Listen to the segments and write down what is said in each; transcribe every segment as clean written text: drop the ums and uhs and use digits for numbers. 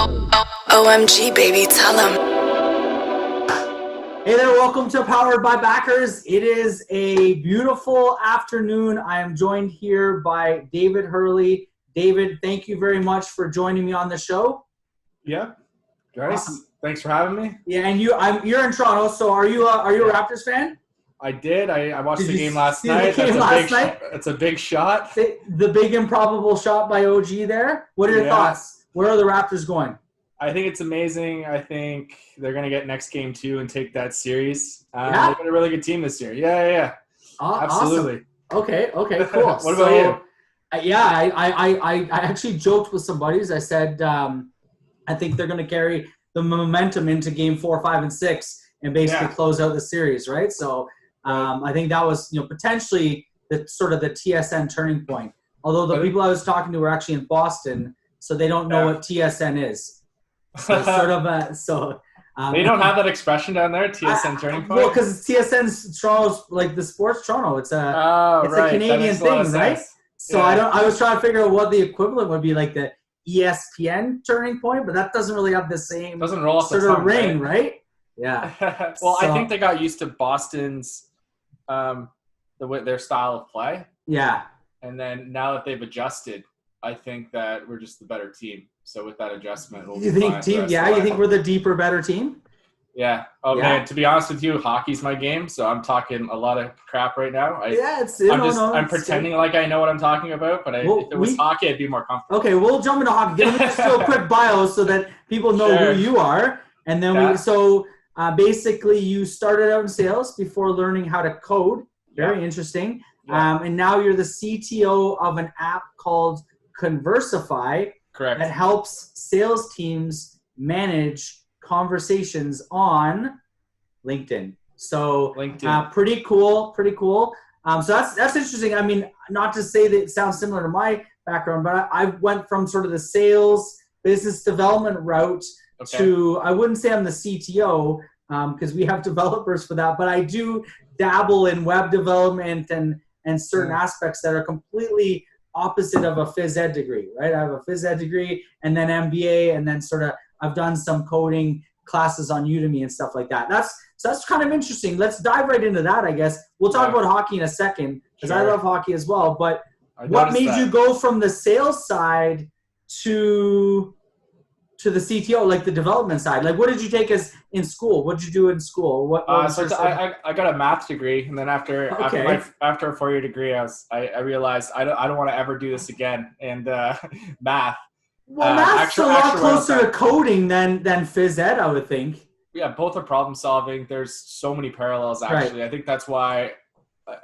OMG, baby, tell them. Hey there, welcome to Powered by Backers. It is a beautiful afternoon. I am joined here by David Hurley. David, thank you very much for joining me on the show. Yeah, guys, thanks for having me. Yeah, and you're in Toronto, so are you a Raptors fan? I did. I watched the game last see night. The game last night? That's a big shot. The big improbable shot by OG there. What are your thoughts? Where are the Raptors going? I think it's amazing. I think they're going to get next game 2 and take that series. Yeah? They've got a really good team this year. Yeah. Absolutely. Awesome. Okay, cool. What about you? I actually joked with some buddies. I said I think they're going to carry the momentum into game 4, 5, and 6 and basically close out the series, right? So I think that was potentially the sort of the TSN turning point. Although the people I was talking to were actually in Boston, so they don't know what TSN is. So it's sort of they don't have that expression down there, TSN turning point? Well, because TSN's Toronto's like the sports Toronto. It's a Canadian thing, right? So I was trying to figure out what the equivalent would be, like the ESPN turning point, but that doesn't really have the same doesn't roll off sort the tongue, of ring, right? Yeah. Well, I think they got used to Boston's their style of play. Yeah. And then now that they've adjusted, I think that we're just the better team. So with that adjustment, we'll you think we're the deeper, better team? Yeah. Man, to be honest with you, hockey's my game, so I'm talking a lot of crap right now. I'm pretending like I know what I'm talking about, but if it was hockey, I'd be more comfortable. Okay, we'll jump into hockey. Let me just do a quick bio so that people know who you are, and then basically you started out in sales before learning how to code. Very interesting. Yeah. And now you're the CTO of an app called Conversify. Correct. That helps sales teams manage conversations on LinkedIn. So pretty cool. So that's interesting. I mean, not to say that it sounds similar to my background, but I went from sort of the sales business development route to, I wouldn't say I'm the CTO because we have developers for that, but I do dabble in web development and certain aspects that are completely opposite of a phys ed degree, right? I have a phys ed degree and then MBA, and then sort of I've done some coding classes on Udemy and stuff like that. That's kind of interesting. Let's dive right into that, I guess. We'll talk about hockey in a second because I love hockey as well. But what made you go from the sales side to the CTO, like the development side? Like, what did you take as in school? What did you do in school? I got a math degree, and then after a 4-year degree, I realized I don't want to ever do this again. And math. Well, math's a lot closer to coding than phys ed, I would think. Yeah, both are problem solving. There's so many parallels, actually. Right. I think that's why,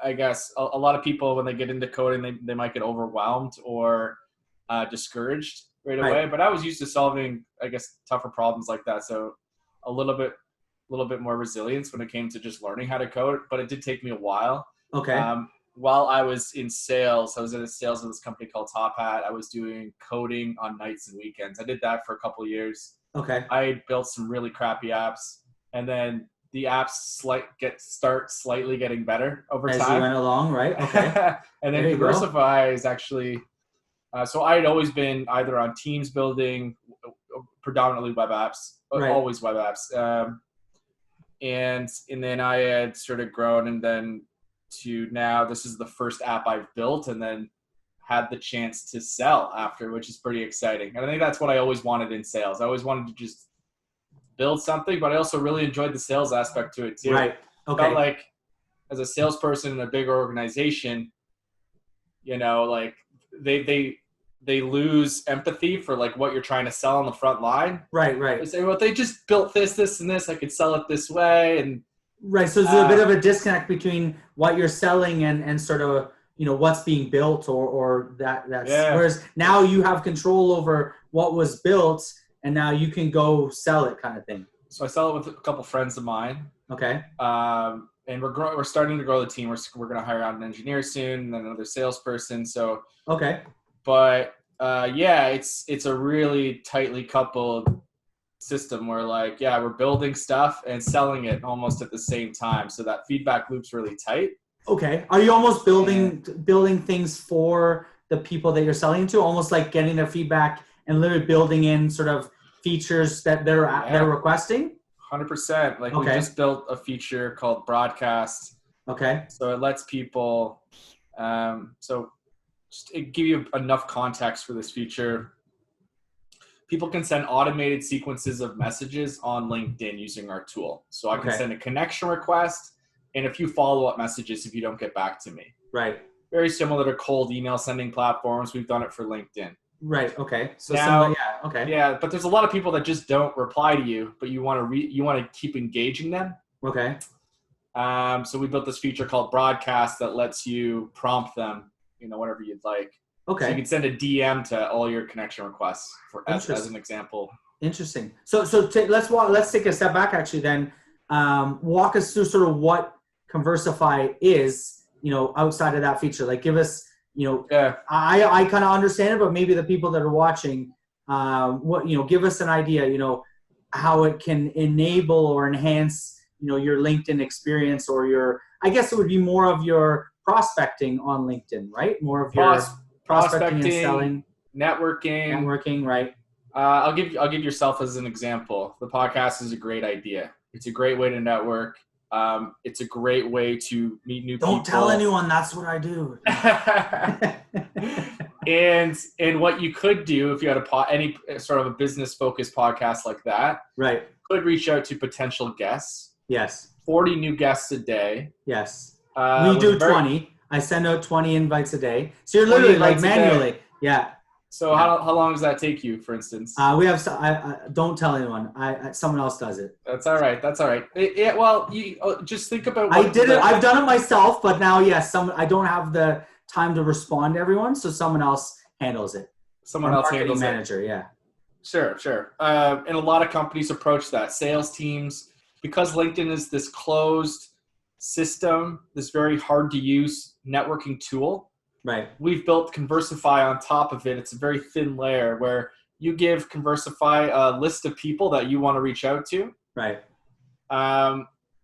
I guess, a lot of people, when they get into coding, they might get overwhelmed or discouraged right away. But I was used to solving, I guess, tougher problems like that. So a little bit more resilience when it came to just learning how to code. But it did take me a while. Okay. While I was in sales, I was in sales of this company called Top Hat. I was doing coding on nights and weekends. I did that for a couple of years. Okay. I built some really crappy apps, and then the apps start slightly getting better over time. As you went along, right? Okay. And then Conversify is actually so I had always been either on teams building, predominantly web apps, always web apps, and then I had sort of grown, and then to now this is the first app I've built and then had the chance to sell after, which is pretty exciting. And I think that's what I always wanted in sales. I always wanted to just build something, but I also really enjoyed the sales aspect to it too. Right. Okay. Felt like as a salesperson in a bigger organization, like they lose empathy for like what you're trying to sell on the front line. Right. They say, well, they just built this, and this. I could sell it this way. And right. So there's a bit of a disconnect between what you're selling and sort of, what's being built or that's whereas now you have control over what was built and now you can go sell it kind of thing. So I sell it with a couple friends of mine. Okay. And we're starting to grow the team. We're going to hire out an engineer soon and then another salesperson. So, okay. But it's a really tightly coupled system where we're building stuff and selling it almost at the same time. So that feedback loop's really tight. Okay. Are you almost building things for the people that you're selling to, almost like getting their feedback and literally building in sort of features that they're requesting? 100%. Like we just built a feature called Broadcast. Okay. So it lets people, so just to give you enough context for this feature, people can send automated sequences of messages on LinkedIn using our tool. So I can send a connection request and a few follow-up messages if you don't get back to me. Right. Very similar to cold email sending platforms. We've done it for LinkedIn. Right. Okay. So now, okay. Yeah, but there's a lot of people that just don't reply to you, but you want to keep engaging them. Okay. So we built this feature called Broadcast that lets you prompt them, whatever you'd like. Okay. So you can send a DM to all your connection requests as an example. Interesting. So let's take a step back actually. Then walk us through sort of what Conversify is, outside of that feature. Like give us, I kind of understand it, but maybe the people that are watching, give us an idea, how it can enable or enhance, your LinkedIn experience or I guess it would be more of your prospecting on LinkedIn, right? More of your prospecting and selling, networking, right? I'll give yourself as an example. The podcast is a great idea. It's a great way to network. It's a great way to meet new people. Don't tell anyone that's what I do. And what you could do if you had any sort of a business focused podcast like that, right? Could reach out to potential guests. Yes. 40 new guests a day. Yes. We do 20. I send out 20 invites a day. So you're literally like manually. Yeah. So how long does that take you, for instance? We have. Don't tell anyone. Someone else does it. That's all right. Well, you just think about. I did it. I've done it myself, but now, yes, I don't have the time to respond to everyone, so someone else handles it. Someone else handles manager, yeah. Sure. And a lot of companies approach that. Sales teams, because LinkedIn is this closed system, this very hard to use networking tool. Right. We've built Conversify on top of it. It's a very thin layer where you give Conversify a list of people that you want to reach out to. Right.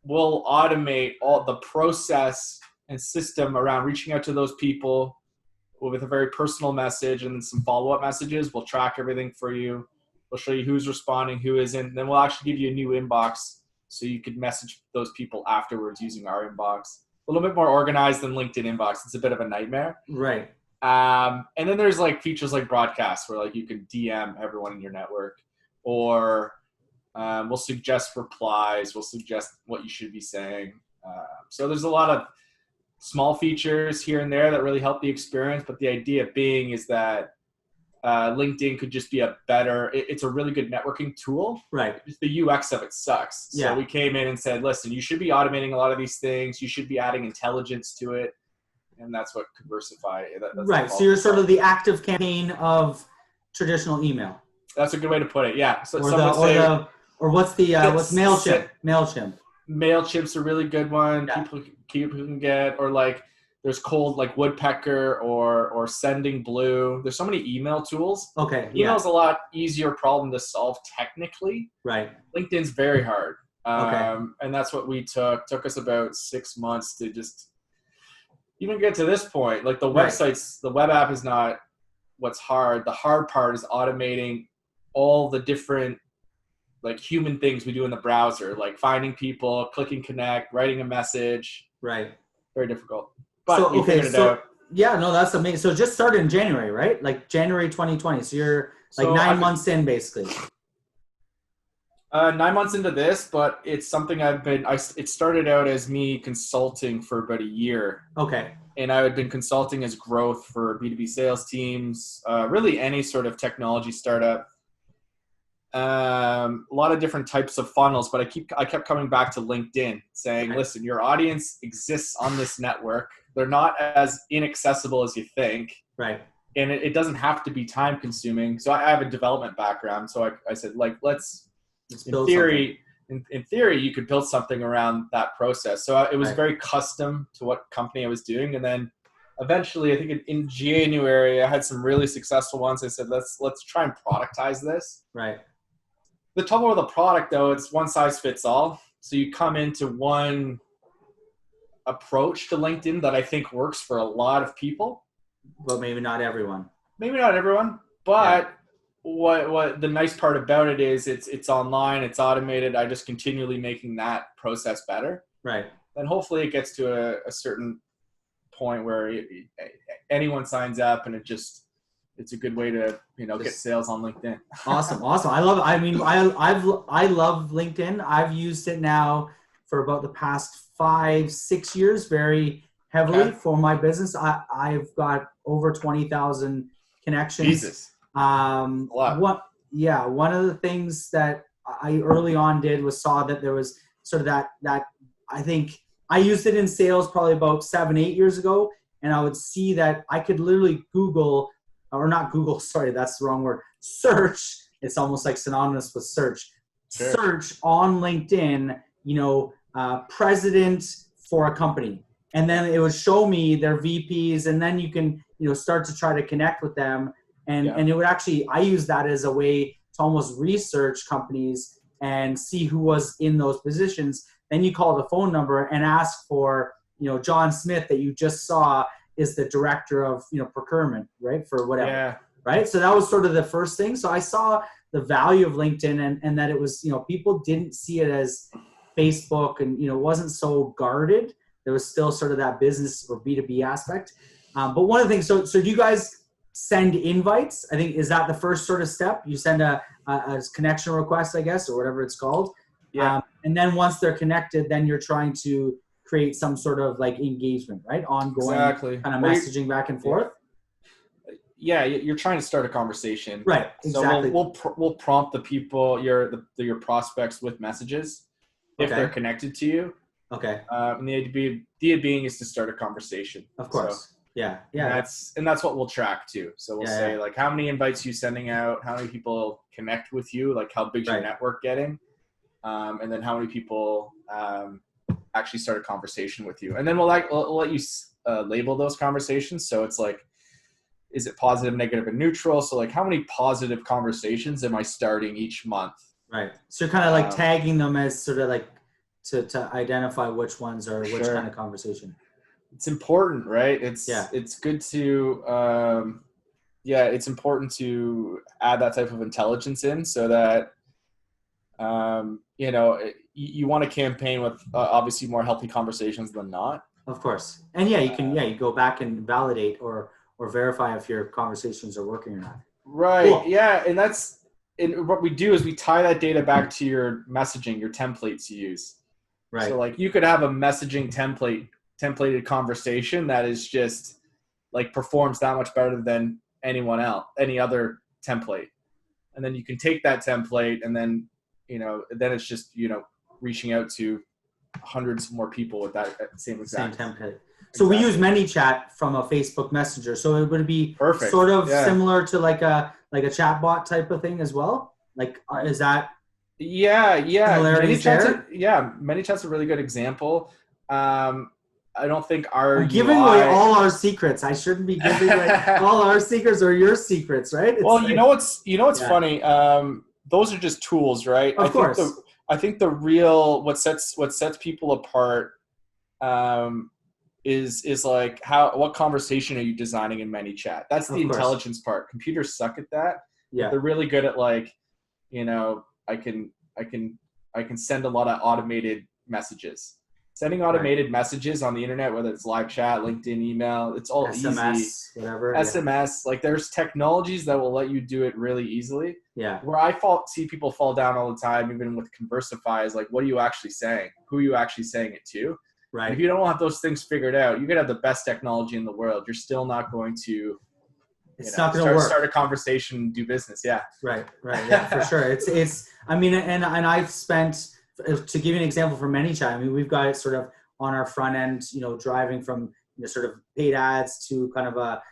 We'll automate all the process and system around reaching out to those people with a very personal message and then some follow-up messages. We'll track everything for you. We'll show you who's responding, who isn't. And then we'll actually give you a new inbox so you could message those people afterwards using our inbox. A little bit more organized than LinkedIn inbox. It's a bit of a nightmare. Right. And then there's like features like Broadcast where like you can DM everyone in your network, or we'll suggest replies. We'll suggest what you should be saying. So there's a lot of small features here and there that really help the experience. But the idea being is that LinkedIn could just be it's a really good networking tool. Right. Just the UX of it sucks. Yeah. So we came in and said, listen, you should be automating a lot of these things. You should be adding intelligence to it. And that's what Conversify. That's right. So you're sort of the active campaign of traditional email. That's a good way to put it. Yeah. So what's MailChimp? MailChimp's a really good one. Yeah. People can get, or like there's cold like Woodpecker or Sending Blue. There's so many email tools. Okay. Email's a lot easier problem to solve technically. Right. LinkedIn's very hard. Okay. And that's what we took us about 6 months to just even get to this point. Like the websites, the web app is not what's hard. The hard part is automating all the different like human things we do in the browser, like finding people, clicking connect, writing a message. Right. Very difficult. But we figured it out. Yeah, no, that's amazing. So it just started in January, right? Like January 2020. So you're like 9 months in basically. 9 months into this, but it's something it started out as me consulting for about a year. Okay. And I had been consulting as growth for B2B sales teams, really any sort of technology startup. A lot of different types of funnels, but I kept coming back to LinkedIn saying, listen, your audience exists on this network. They're not as inaccessible as you think. Right. And it doesn't have to be time consuming. So I have a development background. So I said, like, let's in theory, you could build something around that process. So it was very custom to what company I was doing. And then eventually, I think in January, I had some really successful ones. I said, let's try and productize this. Right. The trouble with the product, though, it's one size fits all. So you come into one approach to LinkedIn that I think works for a lot of people. But maybe not everyone. But what the nice part about it is it's online, it's automated. I just continually making that process better. Right. Then hopefully it gets to a certain point where anyone signs up, and it's a good way to get sales on LinkedIn. Awesome. I love it. I mean, I love LinkedIn. I've used it now for about the past 5-6 years very heavily for my business. I've got over 20,000 connections. Jesus. One of the things that I early on did was saw that there was sort of that I think I used it in sales probably about 7-8 years ago, and I would see that I could literally search. It's almost like synonymous with search. Sure. Search on LinkedIn, president for a company. And then it would show me their VPs, and then you can, start to try to connect with them. And it would actually, I use that as a way to almost research companies and see who was in those positions. Then you call the phone number and ask for, John Smith that you just saw is the director of, procurement, right? For whatever. Yeah. Right. So that was sort of the first thing. So I saw the value of LinkedIn and that it was, people didn't see it as Facebook and, it wasn't so guarded. There was still sort of that business or B2B aspect. But one of the things, so do you guys send invites? I think, is that the first sort of step? You send a connection request, I guess, or whatever it's called. Yeah. And then once they're connected, then you're trying to create some sort of like engagement, right? Ongoing kind of messaging back and forth. Yeah, you're trying to start a conversation. Right, exactly. So we'll prompt the people, your prospects with messages if they're connected to you. Okay. And the idea being is to start a conversation. Of course. So, yeah. And that's what we'll track too. So we'll say like how many invites you sending out, how many people connect with you, like how big's your network getting, and then how many people actually start a conversation with you. And then we'll let you label those conversations. So it's like, is it positive, negative, and neutral? So like how many positive conversations am I starting each month? Right. So you're kind of like tagging them as sort of like to identify which ones are which kind of conversation. It's important, right? It's good to it's important to add that type of intelligence in so that you want to campaign with obviously more healthy conversations than not. Of course. And you go back and validate or verify if your conversations are working or not. Right. Cool. Yeah. And what we do is we tie that data back to your messaging, your templates you use. Right. So like you could have a messaging templated conversation that is just like performs that much better than any other template. And then you can take that template and then, then it's just, reaching out to hundreds more people with that same template. So we use ManyChat from a Facebook Messenger. So it would be perfect. Sort of similar to like a chatbot type of thing as well. Like, is that? Yeah. ManyChat's a really good example. I don't think I'm giving away all our secrets. I shouldn't be giving away all our secrets or your secrets, right? It's funny. Those are just tools, right? Of course. I think the real what sets people apart is like what conversation are you designing in ManyChat? That's the intelligence part. Computers suck at that. Yeah. They're really good at like, I can send a lot of automated messages. Sending automated messages on the internet, whether it's live chat, LinkedIn, email, it's all SMS, easy. Whatever. SMS, like there's technologies that will let you do it really easily. Yeah. Where see people fall down all the time, even with Conversify, is like, what are you actually saying? Who are you actually saying it to? Right. And if you don't have those things figured out, you could have the best technology in the world. You're still not going to it's not going to work. Start a conversation and do business. Yeah. Right. Yeah, for sure. It's, I mean, and I've spent, to give you an example for ManyChat, I mean, we've got it sort of on our front end, driving from, sort of paid ads to kind of a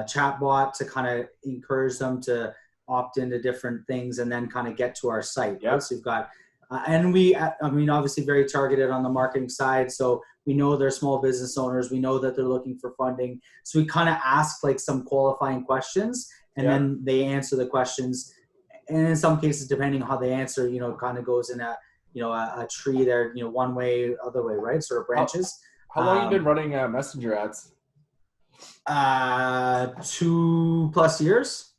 chat bot to kind of encourage them to opt into different things and then kind of get to our site. Yeah. Right? So we've got, obviously very targeted on the marketing side. So we know they're small business owners. We know that they're looking for funding. So we kind of ask like some qualifying questions and then they answer the questions. And in some cases, depending on how they answer, kind of goes in a tree there, one way, other way, right? Sort of branches. How long have you been running messenger ads? 2+ years.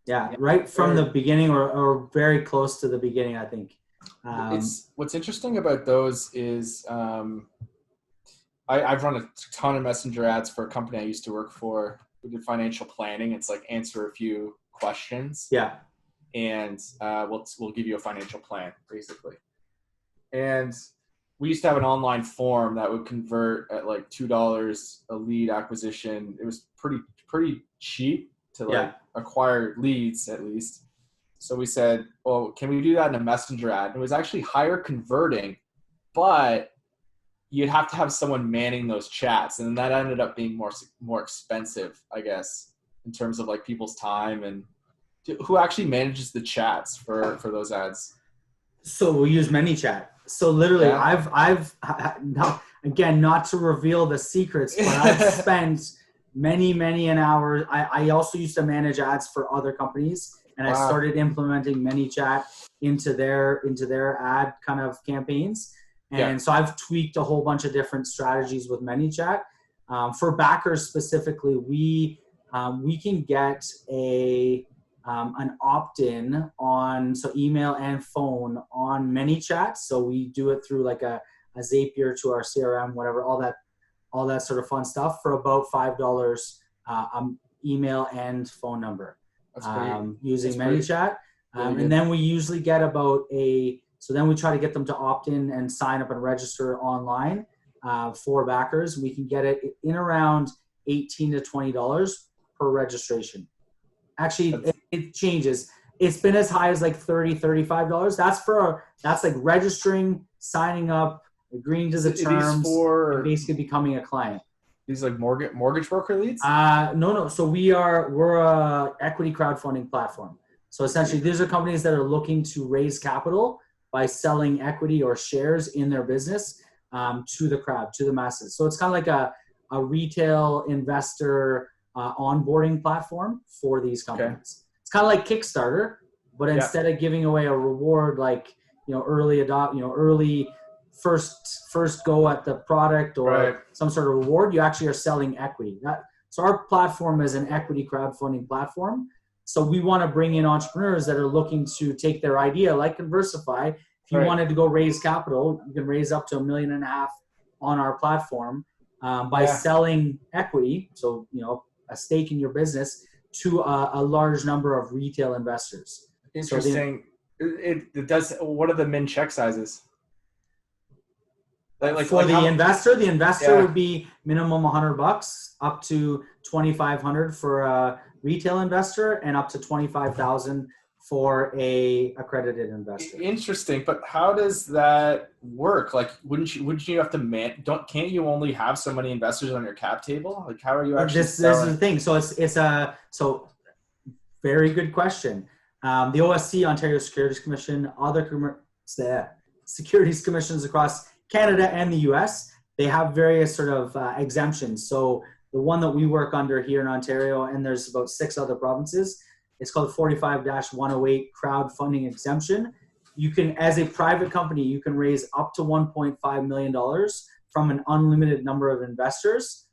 Yeah, right from the beginning or very close to the beginning, I think. It's what's interesting about those is I've run a ton of messenger ads for a company I used to work for. We did financial planning. It's like answer a few questions. Yeah. And we'll give you a financial plan, basically. And we used to have an online form that would convert at like $2 a lead acquisition. It was pretty cheap to acquire leads, at least. So we said, well, can we do that in a messenger ad? And it was actually higher converting, but you'd have to have someone manning those chats. And that ended up being more expensive, I guess, in terms of like people's time. And who actually manages the chats for those ads? So we use ManyChat. So literally, I've not to reveal the secrets, but I've spent many an hour. I also used to manage ads for other companies, and I started implementing ManyChat into their ad kind of campaigns. And so I've tweaked a whole bunch of different strategies with ManyChat. For backers specifically, we can get an opt-in on email and phone on ManyChat. So we do it through like a Zapier to our CRM, whatever, all that sort of fun stuff for about $5 email and phone number using ManyChat. And then we usually get so then we try to get them to opt in and sign up and register online for backers. We can get it in around $18 to $20 per registration. Actually, it changes. It's been as high as like $30, $35. That's like registering, signing up, agreeing to the terms, and basically becoming a client. These like mortgage broker leads? No. So we're a equity crowdfunding platform. So essentially, these are companies that are looking to raise capital by selling equity or shares in their business to the crowd, to the masses. So it's kind of like a retail investor onboarding platform for these companies. Okay. It's kind of like Kickstarter, but instead of giving away a reward like early first go at the product or some sort of reward, you actually are selling equity. So our platform is an equity crowdfunding platform. So we want to bring in entrepreneurs that are looking to take their idea, like Conversify. If you wanted to go raise capital, you can raise up to $1.5 million on our platform by selling equity. So a stake in your business to a large number of retail investors. Interesting. It does. What are the min check sizes? For the investor would be minimum $100 up to $2,500 for a retail investor and up to $25,000 for a accredited investor. Interesting, but how does that work? Like, wouldn't you have to can't you only have so many investors on your cap table? Like, how are you actually? This is the thing. So very good question. The OSC, Ontario Securities Commission, other securities commissions across Canada and the US, they have various sort of exemptions. So the one that we work under here in Ontario, and there's about 6 other provinces, it's called 45-108 Crowdfunding Exemption. You can, as a private company, you can raise up to $1.5 million from an unlimited number of investors,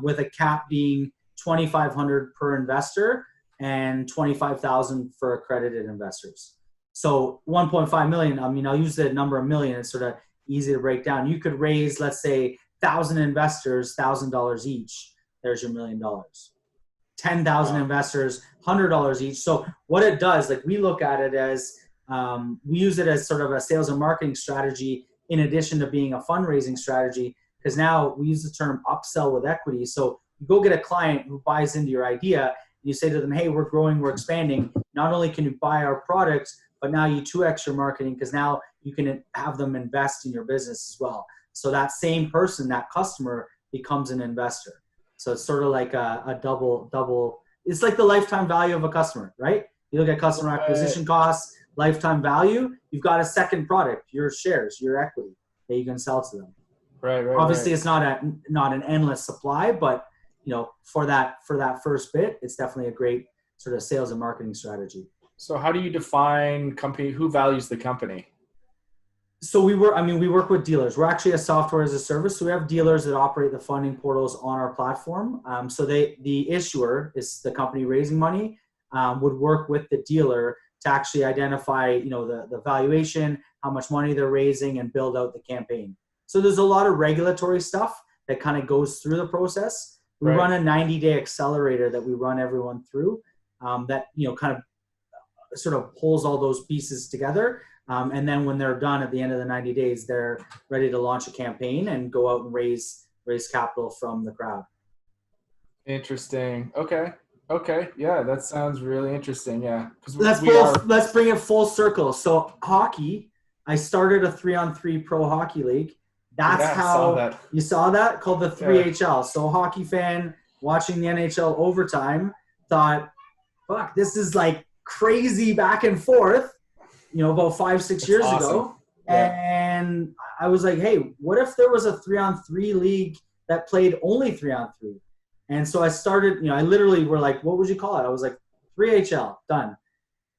with a cap being $2,500 per investor and $25,000 for accredited investors. So 1.5 million, I'll use the number a million. It's sort of easy to break down. You could raise, let's say, 1,000 investors, $1,000 each. There's your $1 million. 10,000 investors, $100 each. So what it does, like we look at it as, we use it as sort of a sales and marketing strategy in addition to being a fundraising strategy, because now we use the term upsell with equity. So you go get a client who buys into your idea, and you say to them, hey, we're growing, we're expanding. Not only can you buy our product, but now you 2x your marketing, because now you can have them invest in your business as well. So that same person, that customer, becomes an investor. So it's sort of like a double. It's like the lifetime value of a customer, right? You look at customer acquisition costs, lifetime value. You've got a second product, your shares, your equity that you can sell to them. Right. Obviously, it's not an endless supply, but for that first bit, it's definitely a great sort of sales and marketing strategy. So how do you define company? Who values the company? So we work with dealers. We're actually a software as a service. So we have dealers that operate the funding portals on our platform. So the issuer is the company raising money. would work with the dealer to actually identify, the valuation, how much money they're raising, and build out the campaign. So there's a lot of regulatory stuff that kind of goes through the process. We run a 90-day accelerator that we run everyone through that, kind of sort of pulls all those pieces together. And then when they're done at the end of the 90 days, they're ready to launch a campaign and go out and raise capital from the crowd. Interesting. Okay. Yeah, that sounds really interesting. Yeah. Let's bring it full circle. So hockey, I started a 3-on-3 pro hockey league. That's how you saw that, called the 3HL. So a hockey fan watching the NHL overtime thought, fuck, this is like crazy back and forth, about 5-6 years ago. And I was like, hey, what if there was a 3-on-3 league that played only 3-on-3? And so I started, I literally were like, what would you call it? I was like, 3HL, done.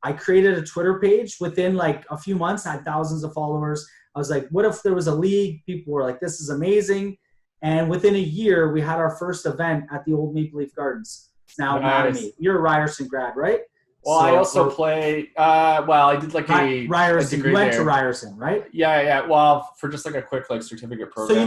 I created a Twitter page within like a few months, had thousands of followers. I was like, what if there was a league? People were like, this is amazing. And within a year, we had our first event at the old Maple Leaf Gardens. It's now Mattamy. You're a Ryerson grad, right? Well, I also play. I did like Ryerson. A degree you went there. To Ryerson, right? Yeah. Well, for just like a quick certificate program. So you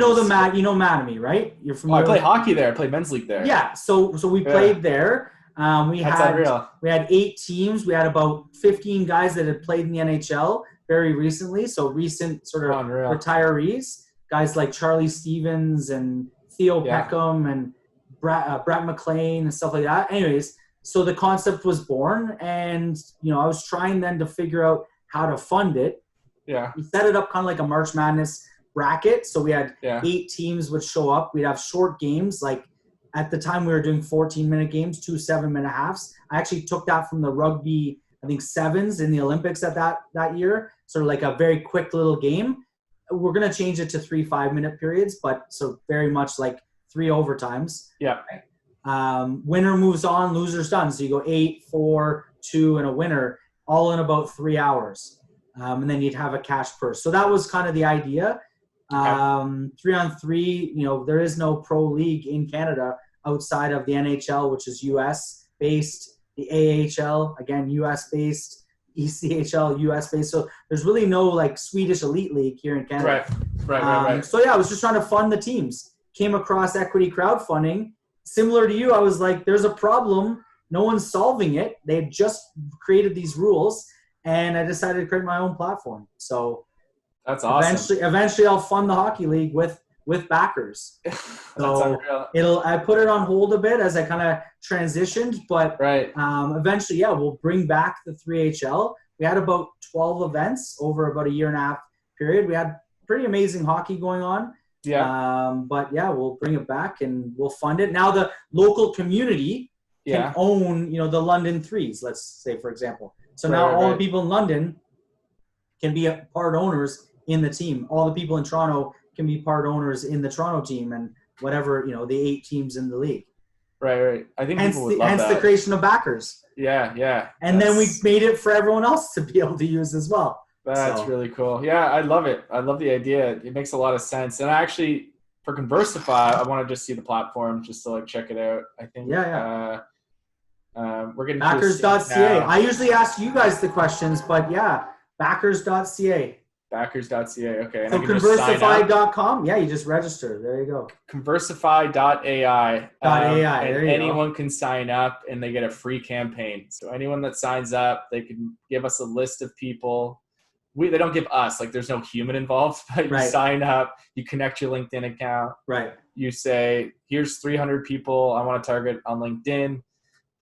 know Mattamy, right? You're familiar. I played hockey there. I played men's league there. Yeah. So we played there. We had 8 teams. We had about 15 guys that had played in the NHL very recently. So recent sort of retirees, guys like Charlie Stevens and Theo Peckham and Brett McLean and stuff like that. Anyways. So the concept was born, and I was trying then to figure out how to fund it. Yeah. We set it up kind of like a March Madness bracket. So we had 8 teams would show up. We'd have short games. Like at the time we were doing 14-minute games, 2 7-minute halves. I actually took that from the rugby, I think, sevens in the Olympics at that year. Sort of like a very quick little game. We're going to change it to 3 5-minute periods, but so very much like 3 overtimes. Yeah. Winner moves on, loser's done. So you go 8, 4, 2, and a winner, all in about 3 hours. And then you'd have a cash purse. So that was kind of the idea. 3-on-3, there is no pro league in Canada outside of the NHL, which is US based, the AHL, again, US based, ECHL, US based. So there's really no like Swedish elite league here in Canada. Right. So yeah, I was just trying to fund the teams. Came across equity crowdfunding. Similar to you, I was like, there's a problem. No one's solving it. They had just created these rules, and I decided to create my own platform. So that's awesome. Eventually I'll fund the hockey league with backers. So I put it on hold a bit as I kind of transitioned, but eventually, we'll bring back the 3HL. We had about 12 events over about a 1.5-year period. We had pretty amazing hockey going on. We'll bring it back and we'll fund it. Now the local community can own, the London Threes, let's say, for example. So now all the people in London can be part owners in the team. All the people in Toronto can be part owners in the Toronto team, and whatever, the 8 teams in the league. Right. I think people would love that. Hence the creation of backers. Yeah. And then we made it for everyone else to be able to use as well. That's really cool. Yeah, I love it. I love the idea. It makes a lot of sense. And actually, for Conversify, I want to just see the platform just to check it out. I think. We're getting backers.ca. I usually ask you guys the questions, but backers.ca. Backers.ca. Okay. And so Conversify.com. Yeah, you just register. There you go. Conversify.ai. And anyone can sign up, and they get a free campaign. So anyone that signs up, they can give us a list of people. They don't give us, there's no human involved, but you sign up, you connect your LinkedIn account. Right. You say, here's 300 people I want to target on LinkedIn.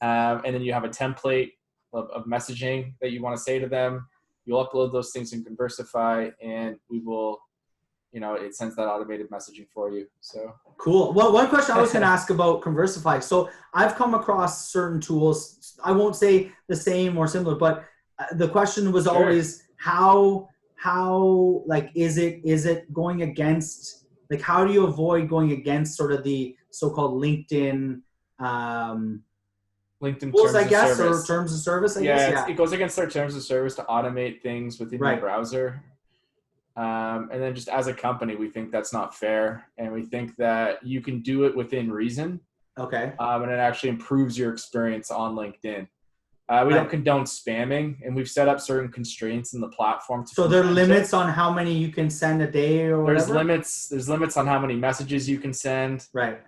And then you have a template of messaging that you want to say to them. You'll upload those things in Conversify, and we will, it sends that automated messaging for you. So cool. Well, one question I was going to ask about Conversify. So I've come across certain tools. I won't say the same or similar, but the question was always how is it going against, how do you avoid going against sort of the so-called LinkedIn rules, I guess, or terms of service, I guess. Yeah, it goes against their terms of service to automate things within your browser. And then just as a company, we think that's not fair. And we think that you can do it within reason. Okay. And it actually improves your experience on LinkedIn. We don't condone spamming, and we've set up certain constraints in the platform. So there are limits on how many you can send a day or whatever? There's limits on how many messages you can send. Right.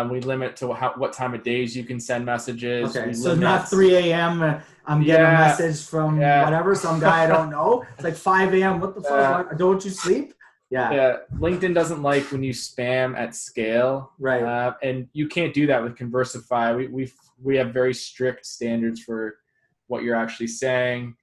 We limit to what time of days you can send messages. Okay, so not 3 a.m. I'm getting a message from whatever, some guy I don't know. It's like 5 a.m. What the fuck? Don't you sleep? Yeah. LinkedIn doesn't like when you spam at scale. Right. And you can't do that with Conversify. We have very strict standards for what you're actually saying.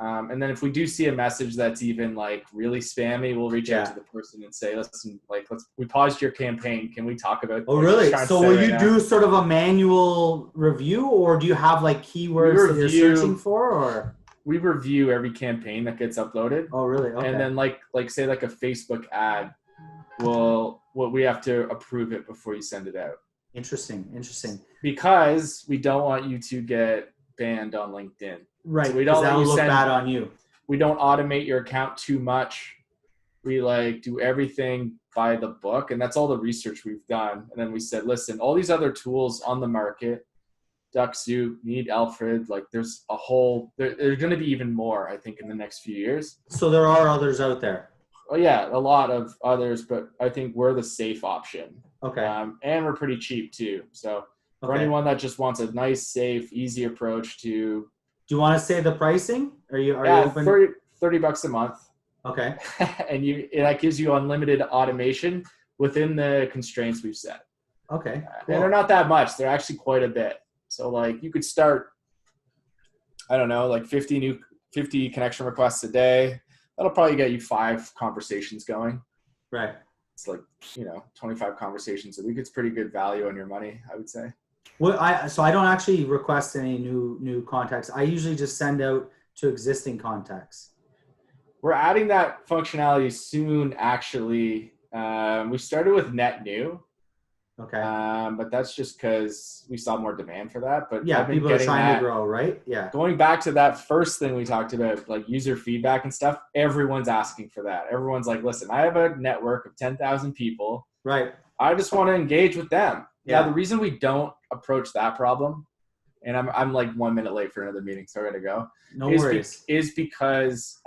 And then if we do see a message that's even like really spammy, we'll reach out to the person and say, listen, like we paused your campaign. Can we talk about Oh, really? So will you do sort of a manual review, or do you have like keywords that you're searching for, or? We review every campaign that gets uploaded. Oh, really? Okay. And then like say like a Facebook ad, we have to approve it before you send it out. Interesting. Because we don't want you to get banned on LinkedIn. Right. So we don't that'll look bad on you. We don't automate your account too much. We like do everything by the book, and that's all the research we've done. And then we said, listen, all these other tools on the market, DuckSoup, Need Alfred, like there's a whole, there's going to be even more, I think, in the next few years. So there are others out there. Oh yeah, a lot of others, but I think we're the safe option. Okay. And we're pretty cheap too. So for anyone that just wants a nice, safe, easy approach to. Do you want to say the pricing? Are you open? $30 a month. Okay. And that gives you unlimited automation within the constraints we've set. Okay. Cool. And they're not that much. They're actually quite a bit. So like you could start, I don't know, like 50 connection requests a day. That'll probably get you 5 conversations going. Right. It's like, 25 conversations a week. It's pretty good value on your money, I would say. Well, so I don't actually request any new contacts. I usually just send out to existing contacts. We're adding that functionality soon, actually. We started with net new. Okay. But that's just because we saw more demand for that. But yeah, people are trying to grow, right? Yeah. Going back to that first thing we talked about, like user feedback and stuff, everyone's asking for that. Everyone's like, listen, I have a network of 10,000 people. Right. I just want to engage with them. Yeah. Now, the reason we don't approach that problem, and I'm like 1 minute late for another meeting, so I gotta go. No worries. Is because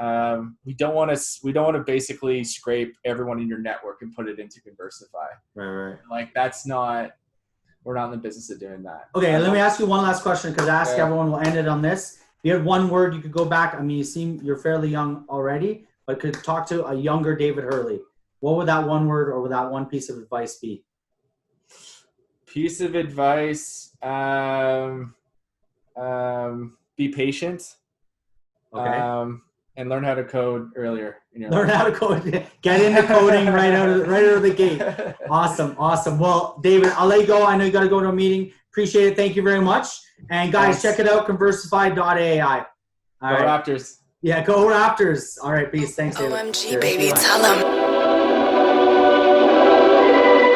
we don't want to basically scrape everyone in your network and put it into Conversify. Right. Like we're not in the business of doing that. Okay, let me ask you one last question, because I ask everyone, we'll end it on this. If you had one word, you could go back. I mean, you seem you're fairly young already, but could talk to a younger David Hurley. What would that one word or would that one piece of advice be? Piece of advice, be patient. Okay. And learn how to code earlier in your life. Learn how to code. Get into coding right out of the gate. Awesome. Well, David, I'll let you go. I know you got to go to a meeting. Appreciate it. Thank you very much. And guys, check it out, conversify.ai. Go Raptors. Yeah, go Raptors. All right, peace. Thanks, David. OMG, baby, tell them.